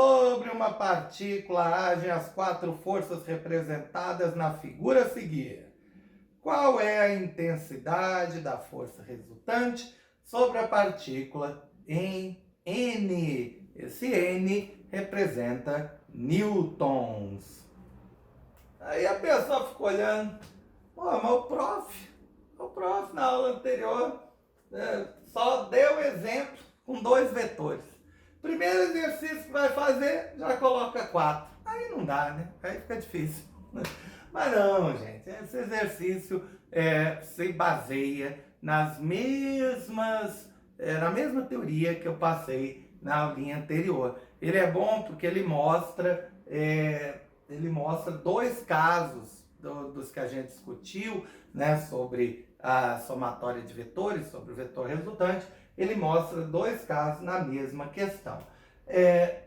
Sobre uma partícula agem as quatro forças representadas na figura a seguir. Qual é a intensidade da força resultante sobre a partícula em N? Esse N representa newtons. Aí a pessoa ficou olhando, mas o prof na aula anterior só deu exemplo com dois vetores. Primeiro exercício que vai fazer, já coloca 4. Aí não dá, né? Aí fica difícil. Mas não, gente. Esse exercício se baseia na mesma teoria que eu passei na aulinha anterior. Ele é bom porque ele mostra dois casos dos que a gente discutiu, né, sobre a somatória de vetores, sobre o vetor resultante. Ele mostra dois casos na mesma questão.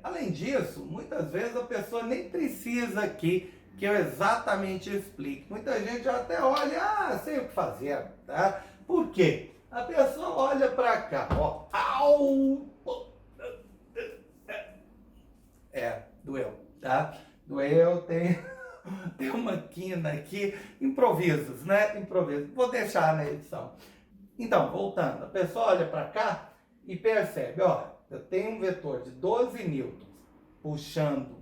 Além disso, muitas vezes a pessoa nem precisa aqui que eu exatamente explique. Muita gente até olha, sei o que fazer, tá? Por quê? A pessoa olha para cá, ó, doeu, tá? Doeu, tem uma quina aqui, improvisos, né? Improvisos. Vou deixar na edição. Então, voltando, a pessoa olha para cá e percebe, ó, eu tenho um vetor de 12 newtons puxando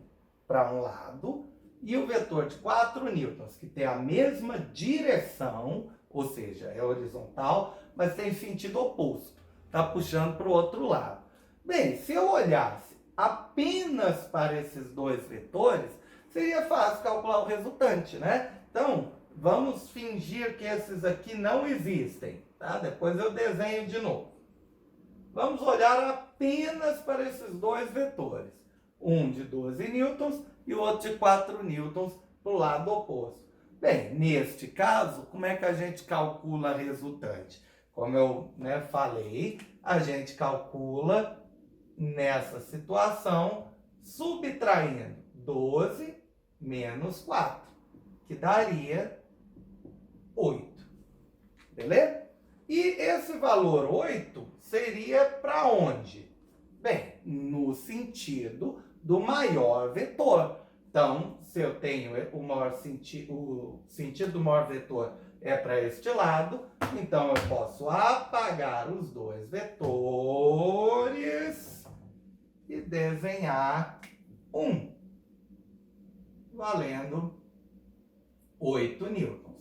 para um lado e o vetor de 4 newtons que tem a mesma direção, ou seja, é horizontal, mas tem sentido oposto, está puxando para o outro lado. Bem, se eu olhasse apenas para esses dois vetores, seria fácil calcular o resultante, né? Então, vamos fingir que esses aqui não existem, tá? Depois eu desenho de novo. Vamos olhar apenas para esses dois vetores. Um de 12 newtons e o outro de 4 newtons para o lado oposto. Bem, neste caso, como é que a gente calcula a resultante? Como eu falei, a gente calcula nessa situação subtraindo 12 menos 4, que daria 8. Beleza? E esse valor 8 seria para onde? Bem, no sentido do maior vetor. Então, se eu tenho o sentido do maior vetor é para este lado, então eu posso apagar os dois vetores e desenhar um, valendo 8 newtons.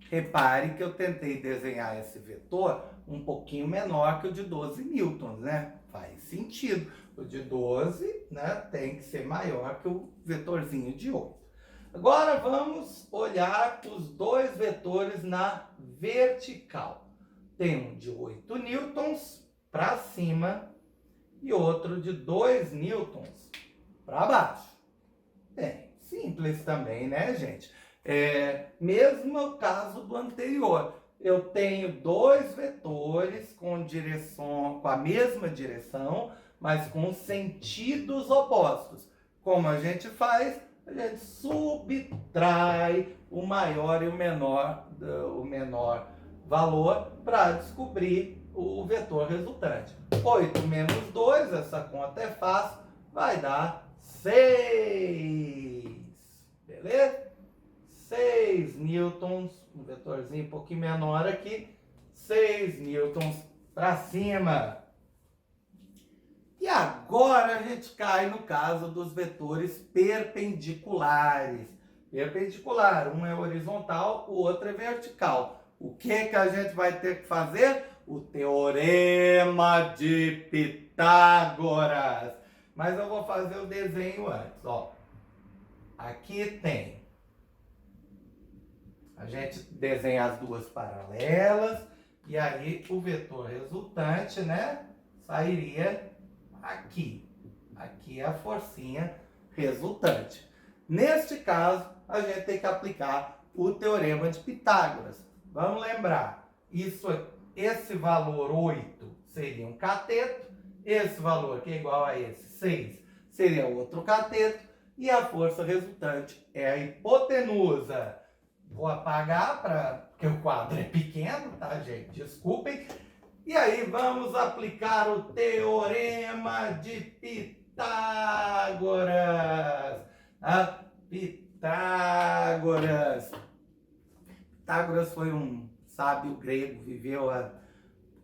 Repare que eu tentei desenhar esse vetor um pouquinho menor que o de 12 newtons, né? Faz sentido. O de 12, né, tem que ser maior que o vetorzinho de 8. Agora vamos olhar os dois vetores na vertical. Tem um de 8 newtons para cima e outro de 2 newtons para baixo. Bem, simples também, né, gente? Mesmo caso do anterior. Eu tenho dois vetores com a mesma direção, mas com sentidos opostos. Como a gente faz? A gente subtrai o maior e o menor valor para descobrir o vetor resultante. 8 menos 2, essa conta é fácil, vai dar 6. Beleza? 6 newtons, um vetorzinho um pouquinho menor aqui, 6 newtons para cima. E agora a gente cai no caso dos vetores perpendiculares. Perpendicular, um é horizontal, o outro é vertical. O que a gente vai ter que fazer? O teorema de Pitágoras. Mas eu vou fazer o desenho antes, ó. Aqui tem. A gente desenha as duas paralelas e aí o vetor resultante, né, sairia aqui. Aqui é a forcinha resultante. Neste caso, a gente tem que aplicar o teorema de Pitágoras. Vamos lembrar, esse valor 8 seria um cateto, esse valor que é igual a esse 6 seria outro cateto e a força resultante é a hipotenusa. Vou apagar porque o quadro é pequeno, tá, gente? Desculpem. E aí vamos aplicar o teorema de Pitágoras. Pitágoras. Pitágoras. Pitágoras foi um sábio grego, viveu a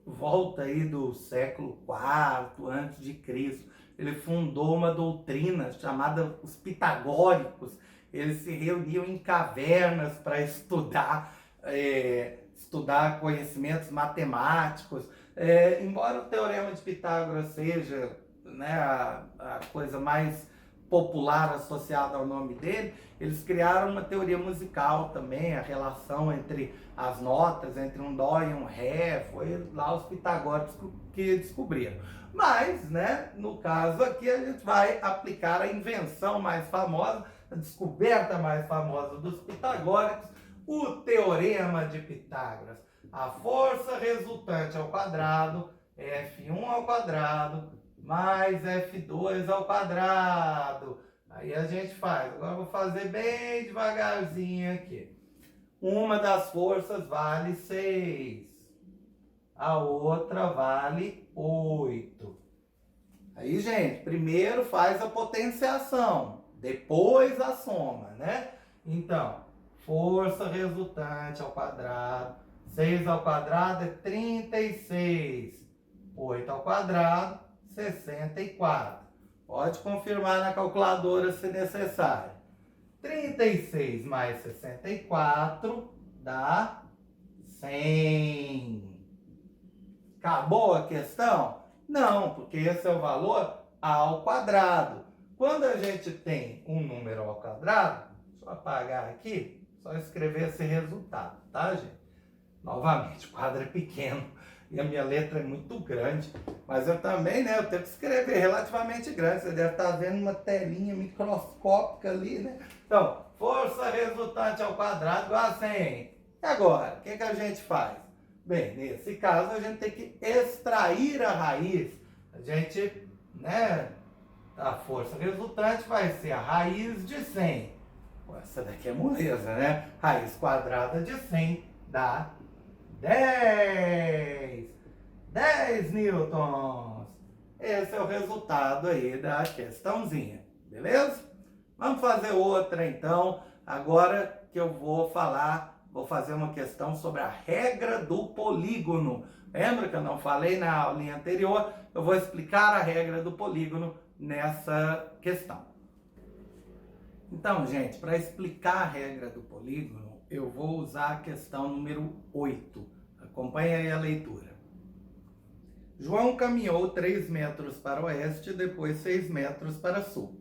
volta aí do século IV antes de Cristo. Ele fundou uma doutrina chamada os pitagóricos. Eles se reuniam em cavernas para estudar conhecimentos matemáticos. Embora o Teorema de Pitágoras seja, né, a coisa mais popular associada ao nome dele, eles criaram uma teoria musical também, a relação entre as notas, entre um dó e um ré, foi lá os pitagóricos que descobriram. Mas, né, no caso aqui, a gente vai aplicar a invenção mais famosa, a descoberta mais famosa dos pitagóricos, o Teorema de Pitágoras. A força resultante ao quadrado, F1 ao quadrado, mais F2 ao quadrado. Aí a gente faz. Agora eu vou fazer bem devagarzinho aqui. Uma das forças vale 6. A outra vale 8. Aí, gente, primeiro faz a potenciação, depois a soma, né? Então, força resultante ao quadrado. 6 ao quadrado é 36. 8 ao quadrado, 64. Pode confirmar na calculadora se necessário. 36 mais 64 dá 100. Acabou a questão? Não, porque esse é o valor ao quadrado. Quando a gente tem um número ao quadrado, deixa eu apagar aqui, só escrever esse resultado, tá, gente? Novamente, o quadro é pequeno e a minha letra é muito grande, mas eu também, né, eu tenho que escrever relativamente grande. Você deve estar vendo uma telinha microscópica ali, né? Então, força resultante ao quadrado igual a 100. E agora, o que a gente faz? Bem, nesse caso, a gente tem que extrair a raiz. A gente, né, a força resultante vai ser a raiz de 100. Pô, essa daqui é moleza, né? Raiz quadrada de 100 dá 10. 10 newtons. Esse é o resultado aí da questãozinha, beleza? Vamos fazer outra então. Agora que eu vou fazer uma questão sobre a regra do polígono. Lembra que eu não falei na aulinha anterior? Eu vou explicar a regra do polígono nessa questão. Então, gente, para explicar a regra do polígono, eu vou usar a questão número 8. Acompanhe aí a leitura. João caminhou 3 metros para o oeste e depois 6 metros para sul.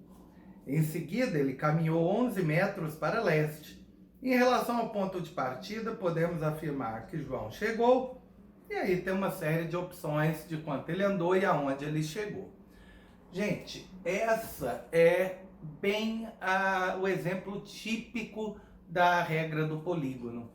Em seguida, ele caminhou 11 metros para leste. Em relação ao ponto de partida, podemos afirmar que João chegou, e aí tem uma série de opções de quanto ele andou e aonde ele chegou. Gente, essa é bem o exemplo típico da regra do polígono.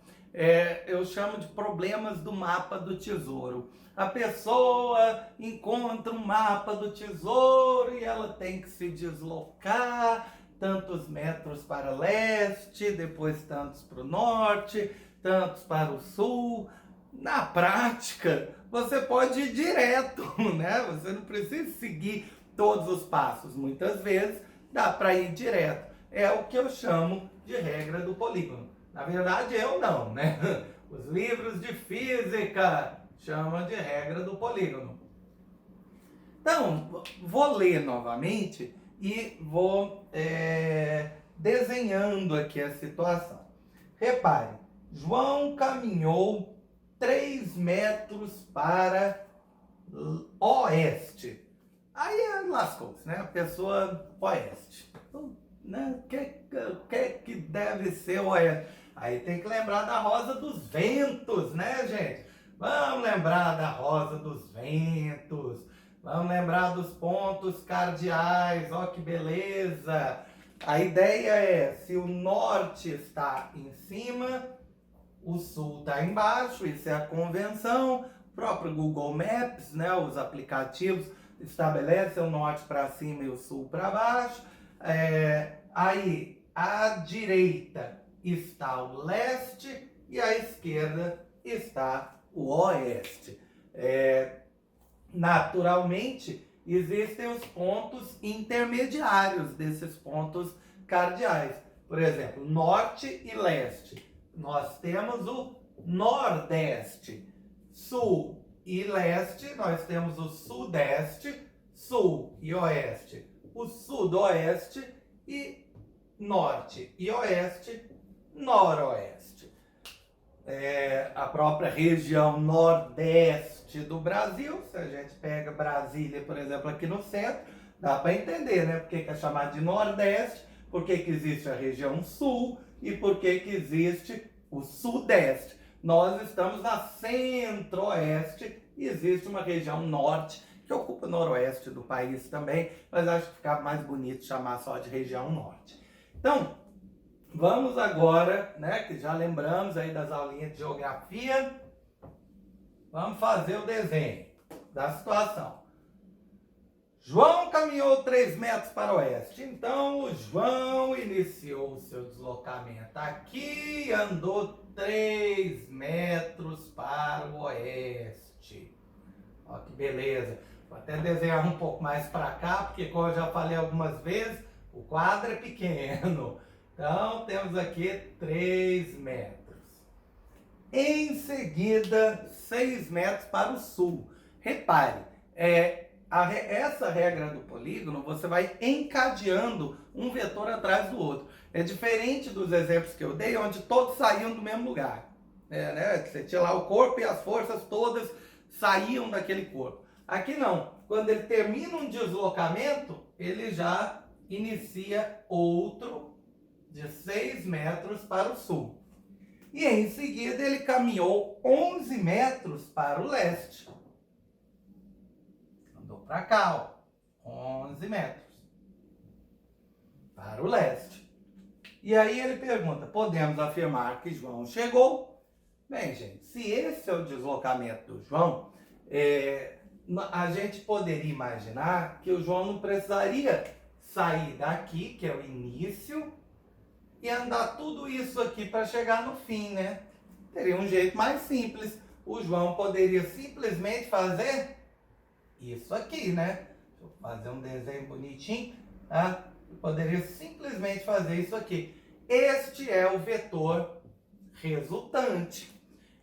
Eu chamo de problemas do mapa do tesouro. A pessoa encontra um mapa do tesouro e ela tem que se deslocar tantos metros para leste, depois tantos para o norte, tantos para o sul. Na prática, você pode ir direto, né? Você não precisa seguir todos os passos. Muitas vezes dá para ir direto. É o que eu chamo de regra do polígono. Na verdade, eu não, né? Os livros de física chamam de regra do polígono. Então, vou ler novamente e vou desenhando aqui a situação. Repare, João caminhou 3 metros para oeste. Aí lascou-se, né? A pessoa oeste. Né? O que deve ser oeste? Aí tem que lembrar da rosa dos ventos, né, gente? Vamos lembrar da rosa dos ventos. Vamos lembrar dos pontos cardeais. Ó, que beleza! A ideia é, se o norte está em cima, o sul está embaixo. Isso é a convenção. O próprio Google Maps, né, os aplicativos estabelecem o norte para cima e o sul para baixo. Aí, à direita está o leste e à esquerda está o oeste. Naturalmente, existem os pontos intermediários desses pontos cardeais. Por exemplo, norte e leste. Nós temos o nordeste. Sul e leste, nós temos o sudeste, sul e oeste. O sudoeste e norte e oeste, noroeste. A própria região nordeste do Brasil, se a gente pega Brasília, por exemplo, aqui no centro, dá para entender, né? Por que é chamado de nordeste, por que existe a região sul e por que existe o sudeste. Nós estamos na centro-oeste e existe uma região norte que ocupa o noroeste do país também, mas acho que ficava mais bonito chamar só de região norte. Então, vamos agora, né, que já lembramos aí das aulinhas de geografia, vamos fazer o desenho da situação. João caminhou 3 metros para o oeste, então o João iniciou o seu deslocamento aqui e andou 3 metros para o oeste. Olha que beleza. Vou até desenhar um pouco mais para cá, porque como eu já falei algumas vezes, o quadro é pequeno. Então, temos aqui 3 metros. Em seguida, 6 metros para o sul. Repare, essa regra do polígono, você vai encadeando um vetor atrás do outro. É diferente dos exemplos que eu dei, onde todos saíam do mesmo lugar. Né? Você tinha lá o corpo e as forças todas saíam daquele corpo. Aqui não. Quando ele termina um deslocamento, ele já inicia outro de 6 metros para o sul. E em seguida ele caminhou 11 metros para o leste. Andou para cá, ó, 11 metros para o leste. E aí ele pergunta, podemos afirmar que João chegou? Bem, gente, se esse é o deslocamento do João, a gente poderia imaginar que o João não precisaria sair daqui, que é o início, e andar tudo isso aqui para chegar no fim, né? Teria um jeito mais simples. O João poderia simplesmente fazer isso aqui, né? Deixa eu fazer um desenho bonitinho, tá? Eu poderia simplesmente fazer isso aqui. Este é o vetor resultante.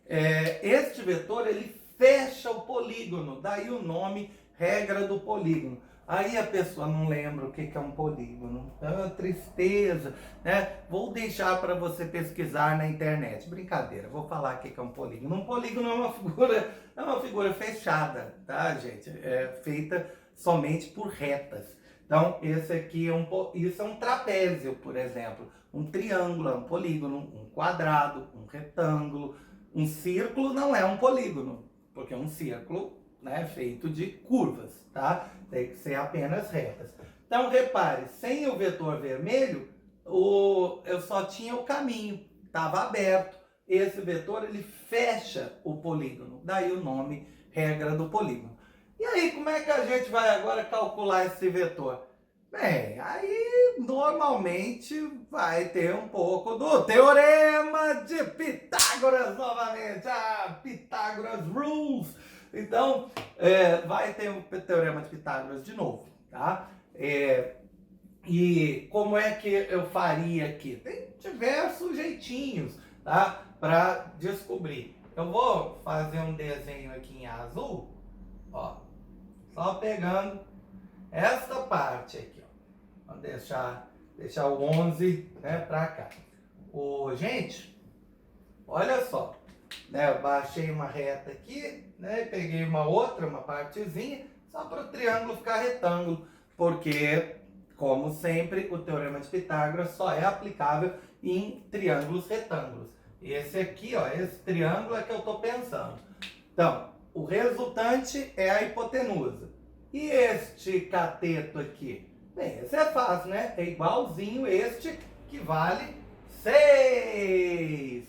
Este vetor, ele fecha o polígono, daí o nome regra do polígono. Aí a pessoa não lembra o que é um polígono. Tristeza, né? Vou deixar para você pesquisar na internet. Brincadeira, vou falar o que é um polígono. Um polígono é uma figura fechada, tá, gente? É feita somente por retas. Então, esse aqui isso é um trapézio, por exemplo. Um triângulo é um polígono, um quadrado, um retângulo. Um círculo não é um polígono, porque é um círculo, né, feito de curvas, tá? Tem que ser apenas retas. Então, repare, sem o vetor vermelho, eu só tinha o caminho, estava aberto. Esse vetor, ele fecha o polígono, daí o nome regra do polígono. E aí, como é que a gente vai agora calcular esse vetor? Bem, aí normalmente vai ter um pouco do Teorema de Pitágoras novamente, Pitágoras Rules. Então, vai ter o Teorema de Pitágoras de novo, tá? E como é que eu faria aqui? Tem diversos jeitinhos, tá? Para descobrir. Eu vou fazer um desenho aqui em azul, ó, só pegando essa parte aqui, ó. Vamos deixar o 11, né, para cá. Gente, olha só, né, eu baixei uma reta aqui, né, peguei uma partezinha, só para o triângulo ficar retângulo, porque, como sempre, o Teorema de Pitágoras só é aplicável em triângulos retângulos. Esse aqui, ó, esse triângulo é que eu estou pensando. Então, o resultante é a hipotenusa. E este cateto aqui? Bem, esse é fácil, né? É igualzinho este, que vale 6.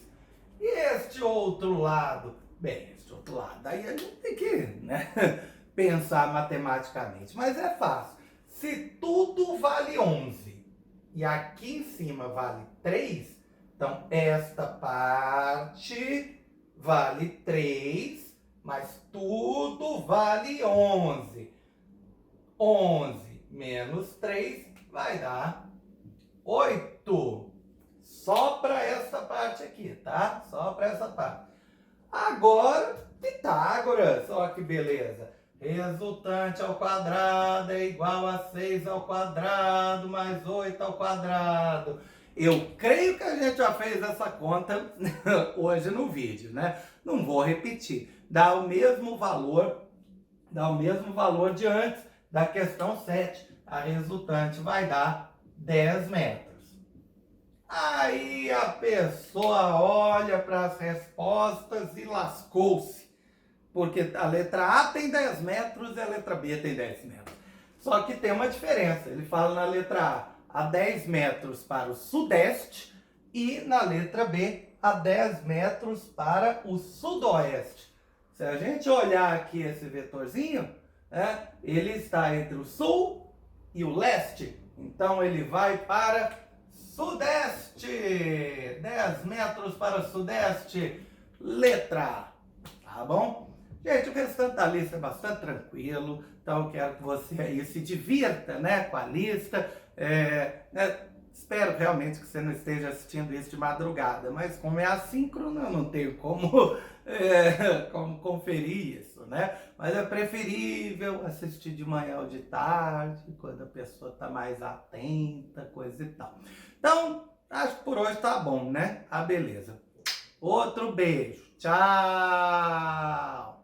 E este outro lado? Bem, este outro lado, aí a gente tem que, né, pensar matematicamente. Mas é fácil. Se tudo vale 11 e aqui em cima vale 3, então esta parte vale 3, mas tudo vale 11. 11 menos 3 vai dar 8. Só para essa parte aqui, tá? Só para essa parte. Agora, Pitágoras. Olha que beleza. Resultante ao quadrado é igual a 6 ao quadrado mais 8 ao quadrado. Eu creio que a gente já fez essa conta hoje no vídeo, né? Não vou repetir. Dá o mesmo valor de antes da questão 7. A resultante vai dar 10 metros. Aí a pessoa olha para as respostas e lascou-se. Porque a letra A tem 10 metros e a letra B tem 10 metros. Só que tem uma diferença. Ele fala na letra A 10 metros para o sudeste e na letra B a 10 metros para o sudoeste. Se a gente olhar aqui esse vetorzinho, né, ele está entre o sul e o leste. Então ele vai para sudeste. 10 metros para o sudeste. Letra A. Tá bom? Gente, o restante da lista é bastante tranquilo. Então eu quero que você aí se divirta, né, com a lista. Espero realmente que você não esteja assistindo isso de madrugada. Mas como é assíncrono, eu não tenho como conferir isso, né? Mas é preferível assistir de manhã ou de tarde, quando a pessoa está mais atenta, coisa e tal. Então, acho que por hoje tá bom, né? Ah, beleza. Outro beijo. Tchau!